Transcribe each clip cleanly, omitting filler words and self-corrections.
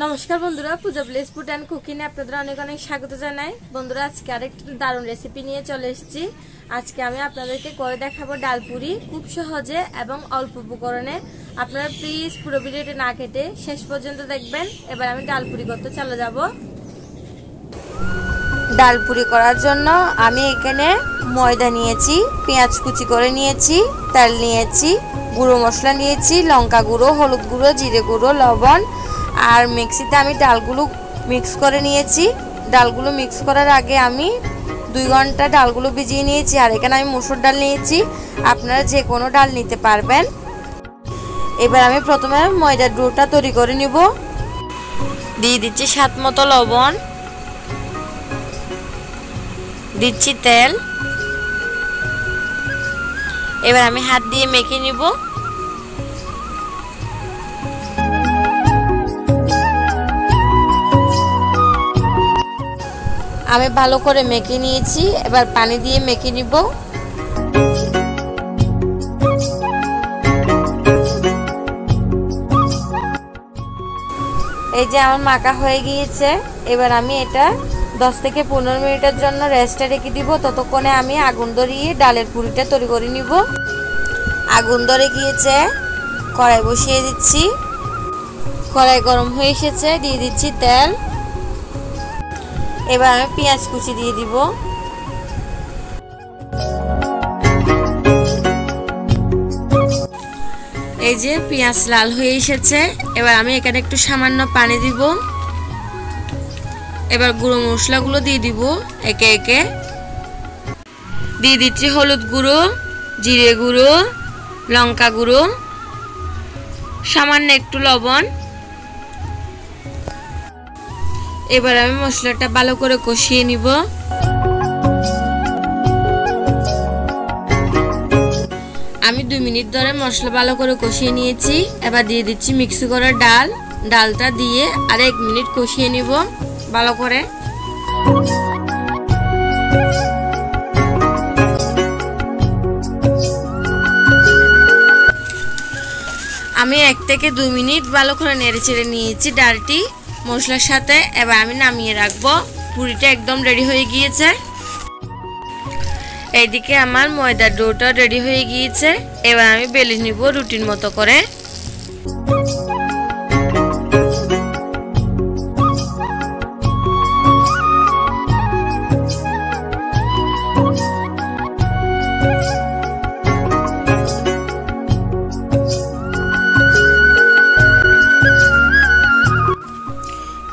নমস্কার বন্ধুরা, পূজা place food and cooking এ আপনাদের অনেক অনেক স্বাগত জানাই। বন্ধুরা, আজকে আরেকটা দারুণ রেসিপি নিয়ে চলে এসেছি। আজকে আমি আপনাদেরকে করে দেখাবো ডাল পুরি, খুব সহজে এবং অল্প উপকরণে। আপনারা প্লিজ পুরো ভিডিওটা না কেটে শেষ পর্যন্ত দেখবেন। এবার আমি ডাল পুরি করতে চলে যাব। ডাল পুরি করার জন্য আমি এখানে ময়দা নিয়েছি, পেঁয়াজ কুচি করে নিয়েছি, তেল নিয়েছি, গুঁড়ো মশলা নিয়েছি, লঙ্কা গুঁড়ো, হলুদ গুঁড়ো, জিরে গুঁড়ো, লবণ, আর মিক্সিতে আমি ডালগুলো মিক্স করে নিয়েছি। ডালগুলো মিক্স করার আগে আমি 2 ঘন্টা ডালগুলো ভিজিয়ে নিয়েছি। আর এখানে আমি মসুর ডাল নিয়েছি, আপনারা যে কোনো ডাল নিতে পারবেন। এবার আমি প্রথমে ময়দার ডোটা তৈরি করে নিব। দিয়ে দিচ্ছি স্বাদ মতো লবণ, দিচ্ছি তেল। এবার আমি হাত দিয়ে মেখে নিব। আমি ভালো করে মেখে নিয়েছি, এবার পানি দিয়ে মেখে নিব। এই যে আমার মাখা হয়ে গিয়েছে। এবার আমি এটা 10 থেকে 15 মিনিটের জন্য রেস্টে রেখে দিব। ততক্ষণে আমি আগুন ধরিয়ে ডালের পুরিটা তৈরি করে নিব। আগুন ধরে গিয়েছে, কড়াই বসিয়ে দিচ্ছি। কড়াই গরম হয়ে এসেছে, দিয়ে দিচ্ছি তেল। এবার আমি পেঁয়াজ কুচি দিয়ে দিব। এই যে পেঁয়াজ লাল হয়ে এসেছে। এবার আমি এখানে একটু সামান্য পানি দিব। এবার গুঁড়ো মশলাগুলো দিয়ে দিব একে একে। দিয়ে দিচ্ছি হলুদ গুঁড়ো, জিরে গুঁড়ো, লঙ্কা গুঁড়ো, সামান্য একটু লবণ। এবার আমি মশলাটা ভালো করে কষিয়ে নিব। আমি 2 মিনিট ধরে মশলা ভালো করে কষিয়ে নিয়েছি। এবার দিয়ে দিচ্ছি মিক্সি করা ডাল। ডালটা দিয়ে আর 1 মিনিট কষিয়ে নিব ভালো করে। আমি 1 থেকে 2 মিনিট ভালো করে নেড়ে চেড়ে নিয়েছি ডালটি মশলার সাথে। এবার আমি নামিয়ে রাখবো। পুরিটা একদম রেডি হয়ে গিয়েছে। এইদিকে আমার ময়দার ডোটা রেডি হয়ে গিয়েছে। এবার আমি বেলে নিব রুটির মতো করে।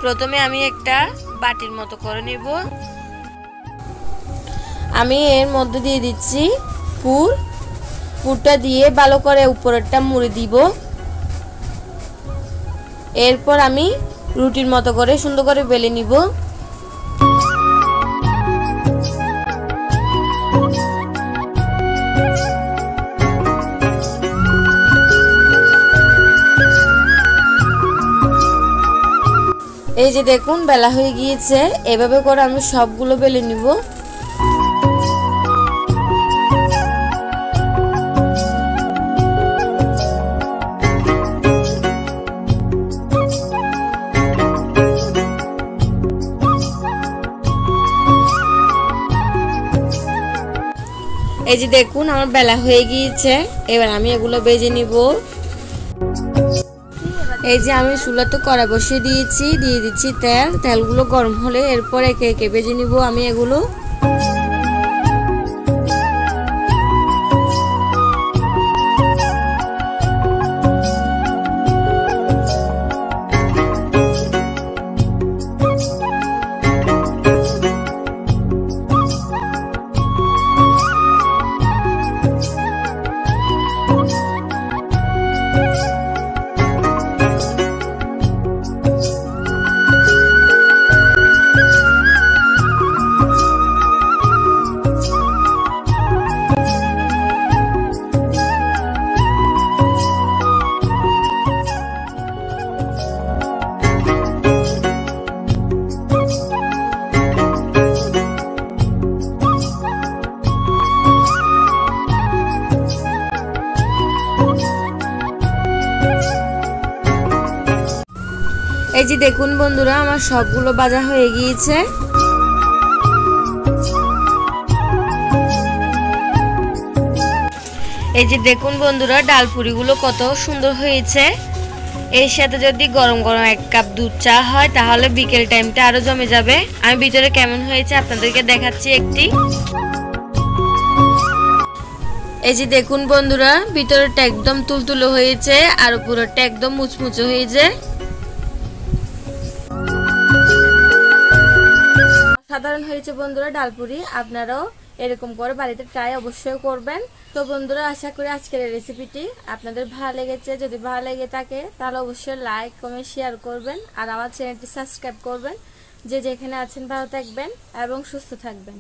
প্রথমে আমি একটা বাটির মতো করে নিব। আমি এর মধ্যে দিয়ে দিচ্ছি পুরটা দিয়ে ভালো করে উপরেরটা মুড়ে দিব। এরপর আমি রুটির মতো করে সুন্দর করে বেলে নিব। এই যে দেখুন বেলা হয়ে গিয়েছে। এভাবে করে আমি সবগুলো বেলে নিব। এই যে দেখুন আমার বেলা হয়ে গিয়েছে। এবার আমি এগুলো ভেজে নিব। এই যে আমি চুলাতে কড়াই বসিয়ে দিয়েছি, দিয়ে দিচ্ছি তেল। তেলগুলো গরম হলে এরপর একে একে ভেজে নিব আমি এগুলো। এই যে দেখুন বন্ধুরা, আমার সবগুলো ভাজা হয়ে গিয়েছে। এই যে দেখুন বন্ধুরা, ডাল পুরিগুলো কত সুন্দর হয়েছে। এর সাথে যদি গরম গরম 1 কাপ দুধ চা হয় তাহলে বিকেল টাইমটা আরো জমে যাবে। আমি ভিতরে কেমন হয়েছে আপনাদেরকে দেখাচ্ছি একটি। এই যে দেখুন বন্ধুরা, ভিতরটা একদম তুলতুলো হয়েছে আর পুরোটা একদম মুচমুচে হয়েছে। সাধারণ হয়েছে বন্ধুরা ডালপুরি, আপনারাও এরকম করে বাড়িতে ট্রাই অবশ্যই করবেন। তো বন্ধুরা, আশা করি আজকের এই রেসিপিটি আপনাদের ভালো লেগেছে। যদি ভালো লেগে থাকে তাহলে অবশ্যই লাইক কমেন্ট শেয়ার করবেন আর আমার চ্যানেলটি সাবস্ক্রাইব করবেন। যে যেখানে আছেন ভালো থাকবেন এবং সুস্থ থাকবেন।